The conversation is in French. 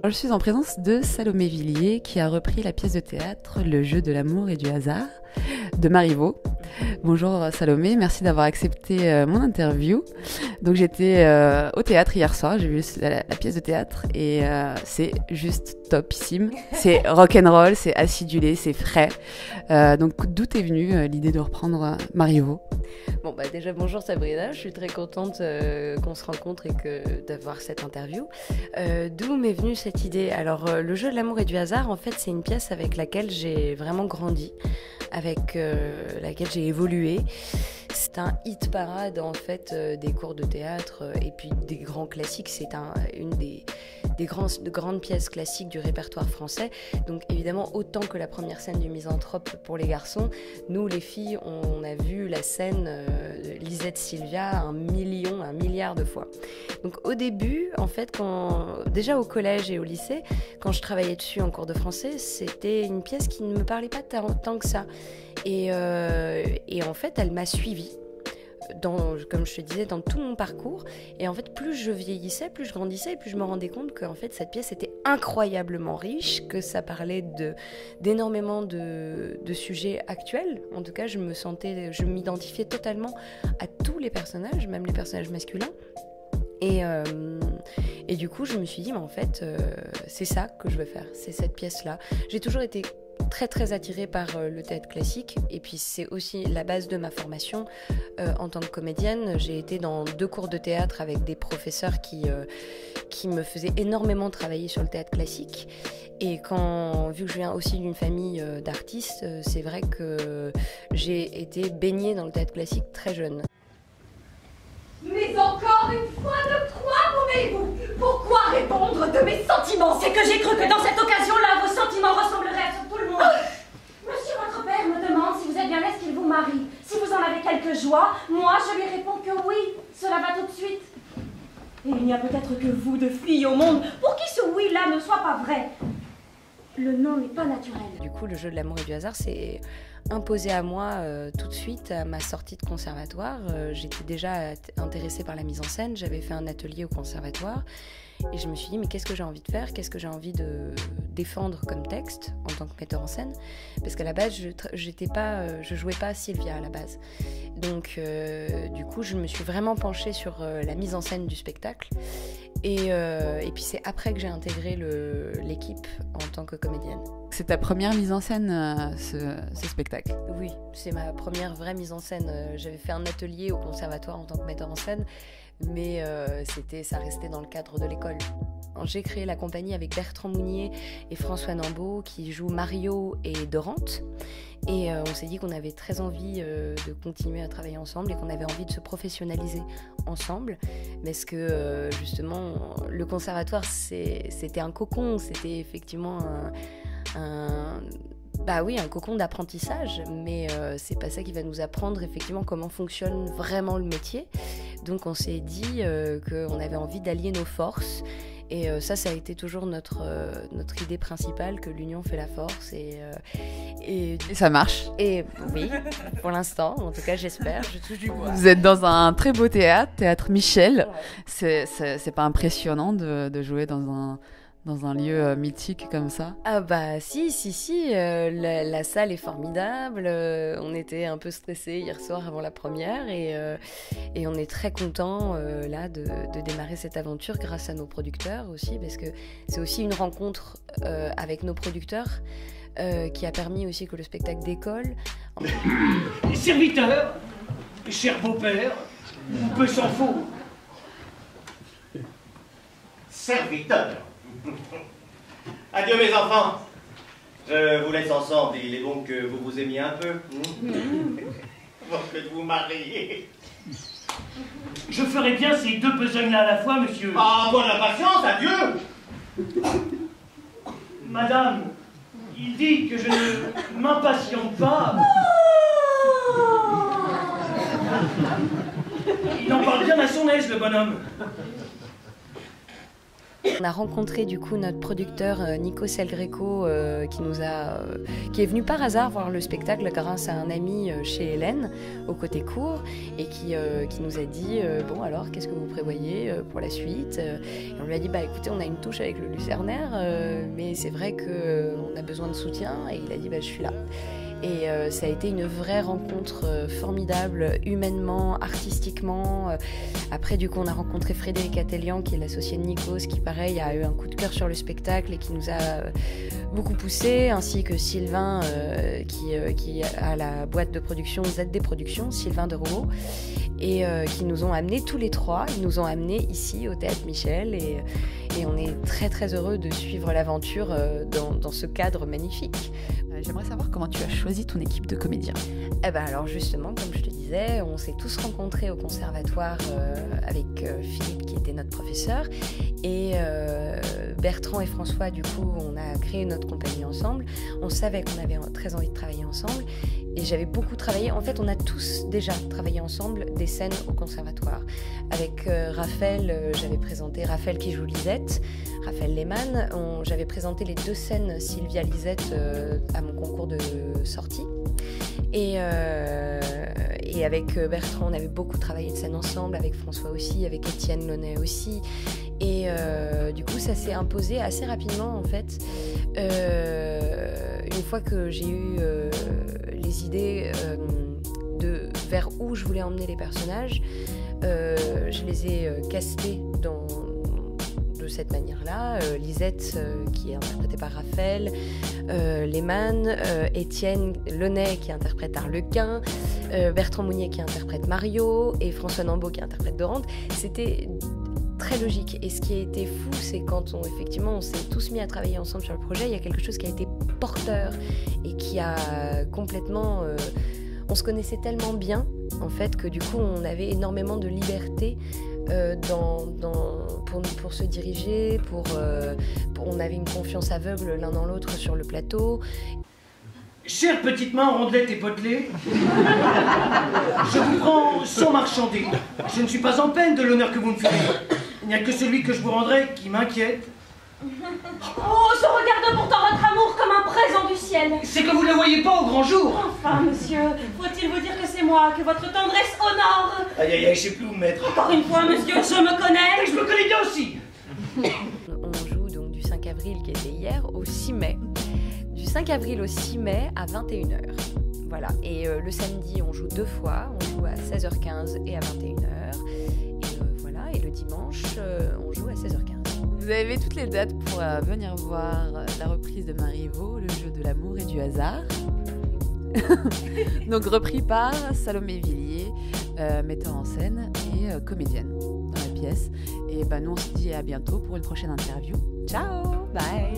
Je suis en présence de Salomé Villiers qui a repris la pièce de théâtre Le jeu de l'amour et du hasard de Marivaux. Bonjour Salomé, merci d'avoir accepté mon interview. Donc j'étais au théâtre hier soir, j'ai vu la pièce de théâtre et c'est juste topissime. C'est rock'n'roll, c'est acidulé, c'est frais. Donc d'où est venue l'idée de reprendre Marivaux? Bon bah déjà bonjour Sabrina, je suis très contente qu'on se rencontre et d'avoir cette interview. D'où m'est venue cette idée? Alors Le jeu de l'amour et du hasard, en fait c'est une pièce avec laquelle j'ai vraiment grandi, avec laquelle j'ai évolué. C'est un hit parade en fait des cours de théâtre et puis des grands classiques. C'est une des grandes pièces classiques du répertoire français. Donc évidemment, autant que la première scène du Misanthrope pour les garçons, nous les filles, on a vu la scène de Lisette Sylvia un milliard de fois. Donc au début, en fait, déjà au collège et au lycée, quand je travaillais dessus en cours de français, c'était une pièce qui ne me parlait pas tant que ça. Et en fait, elle m'a suivie. Comme je te disais, dans tout mon parcours. Et en fait, plus je vieillissais, plus je grandissais, et plus je me rendais compte que en fait, cette pièce était incroyablement riche, que ça parlait d'énormément de sujets actuels. En tout cas, je m'identifiais totalement à tous les personnages, même les personnages masculins. Et du coup, je me suis dit, mais en fait, c'est ça que je veux faire, c'est cette pièce-là. J'ai toujours été très très attirée par le théâtre classique et puis c'est aussi la base de ma formation en tant que comédienne. J'ai été dans 2 cours de théâtre avec des professeurs qui me faisaient énormément travailler sur le théâtre classique et vu que je viens aussi d'une famille d'artistes, c'est vrai que j'ai été baignée dans le théâtre classique très jeune. Mais encore une fois de trois, vous pourquoi répondre de mes sentiments? C'est que j'ai cru que dans cette occasion-là, vos sentiments ressembleraient à tout le monde. Monsieur, votre père me demande si vous êtes bien aise qu'il vous marie. Si vous en avez quelques joies, moi je lui réponds que oui, cela va tout de suite. Et il n'y a peut-être que vous, de filles au monde, pour qui ce oui-là ne soit pas vrai. Le non n'est pas naturel. Du coup, Le jeu de l'amour et du hasard, c'est imposé à moi tout de suite à ma sortie de conservatoire. J'étais déjà intéressée par la mise en scène, j'avais fait un atelier au conservatoire et je me suis dit mais qu'est-ce que j'ai envie de faire, qu'est-ce que j'ai envie de défendre comme texte en tant que metteur en scène, parce qu'à la base je jouais pas Sylvia à la base. Donc du coup je me suis vraiment penchée sur la mise en scène du spectacle et puis c'est après que j'ai intégré l'équipe en tant que comédienne. C'est ta première mise en scène, ce spectacle? Oui, c'est ma première vraie mise en scène. J'avais fait un atelier au conservatoire en tant que metteur en scène, mais ça restait dans le cadre de l'école. J'ai créé la compagnie avec Bertrand Mounier et François Nambeau qui jouent Mario et Dorante. Et on s'est dit qu'on avait très envie de continuer à travailler ensemble et qu'on avait envie de se professionnaliser ensemble. Parce que justement, le conservatoire, c'était un cocon, c'était effectivement un cocon d'apprentissage, mais c'est pas ça qui va nous apprendre effectivement comment fonctionne vraiment le métier. Donc on s'est dit qu'on avait envie d'allier nos forces. Et ça a été toujours notre idée principale, que l'union fait la force. Et ça marche. Et oui, pour l'instant, en tout cas j'espère, je touche du bois. Vous êtes dans un très beau théâtre Michel. Ouais. C'est pas impressionnant de jouer dans un lieu mythique comme ça? Ah bah si, la salle est formidable, on était un peu stressés hier soir avant la première et on est très contents là de démarrer cette aventure grâce à nos producteurs aussi, parce que c'est aussi une rencontre avec nos producteurs qui a permis aussi que le spectacle décolle. Les serviteurs, cher beau-père, peu s'en faut. Serviteurs. Adieu mes enfants. Je vous laisse ensemble, il est bon que vous vous aimiez un peu. Pour que de vous marier. Je ferai bien ces 2 besognes-là à la fois, monsieur. Ah, bonne patience, adieu. Madame, il dit que je ne m'impatiente pas. Il en parle bien à son aise, le bonhomme. On a rencontré du coup notre producteur Nico Selgreco qui est venu par hasard voir le spectacle grâce à un ami chez Hélène au côté court et qui nous a dit bon alors qu'est-ce que vous prévoyez pour la suite et on lui a dit bah écoutez on a une touche avec le Lucernaire mais c'est vrai qu'on a besoin de soutien et il a dit bah je suis là. Et ça a été une vraie rencontre formidable, humainement, artistiquement. Après, du coup, on a rencontré Frédéric Atelian, qui est l'associé de Nikos, qui, pareil, a eu un coup de cœur sur le spectacle et qui nous a beaucoup poussé, ainsi que Sylvain, qui a la boîte de production ZD Productions, Sylvain de Rouault, et qui nous ont amenés tous les trois. Ils nous ont amenés ici, au Théâtre Michel, et on est très, très heureux de suivre l'aventure dans ce cadre magnifique. J'aimerais savoir comment tu as choisi ton équipe de comédiens. Eh ben alors justement, comme je te disais, on s'est tous rencontrés au conservatoire avec Philippe qui était notre professeur et Bertrand et François, du coup, on a créé notre compagnie ensemble. On savait qu'on avait très envie de travailler ensemble et j'avais beaucoup travaillé. En fait, on a tous déjà travaillé ensemble des scènes au conservatoire. Avec Raphaël, j'avais présenté Raphaël qui joue Lisette, Raphaël Lehmann. J'avais présenté les 2 scènes Sylvia Lisette à mon concours de sortie. Et avec Bertrand, on avait beaucoup travaillé de scène ensemble, avec François aussi, avec Étienne Launay aussi. Et du coup, ça s'est imposé assez rapidement, en fait. Une fois que j'ai eu les idées vers où je voulais emmener les personnages, je les ai castés de cette manière-là. Lisette, qui est interprétée par Raphaël, Lehmann, Étienne Launay, qui interprète Arlequin, Bertrand Mounier, qui interprète Mario, et François Nambeau, qui interprète Dorante. C'était très logique. Et ce qui a été fou, c'est quand on s'est tous mis à travailler ensemble sur le projet, il y a quelque chose qui a été porteur et qui a complètement... on se connaissait tellement bien, en fait, que du coup, on avait énormément de liberté pour se diriger, on avait une confiance aveugle l'un dans l'autre sur le plateau. Chère petite main rondelette et potelée, je vous prends sans marchander. Je ne suis pas en peine de l'honneur que vous me faites. Il n'y a que celui que je vous rendrai qui m'inquiète. Oh, je regarde pourtant votre amour comme un présent du ciel. C'est que vous ne le voyez pas au grand jour. Enfin, monsieur, faut-il vous dire que c'est moi, que votre tendresse honore? Aïe aïe aïe, je sais plus où me mettre. Encore une fois, monsieur, je me connais. Et je me connais bien aussi. On joue donc du 5 avril, qui était hier, au 6 mai. Du 5 avril au 6 mai à 21h. Voilà. Et le samedi, on joue 2 fois. On joue à 16h15 et à 21h. Et voilà. Et le dimanche, on joue à 16h15. Vous avez toutes les dates pour venir voir la reprise de Marivaux, le jeu de l'amour et du hasard. Donc repris par Salomé Villiers, metteur en scène et comédienne dans la pièce. Et nous on se dit à bientôt pour une prochaine interview. Ciao, bye.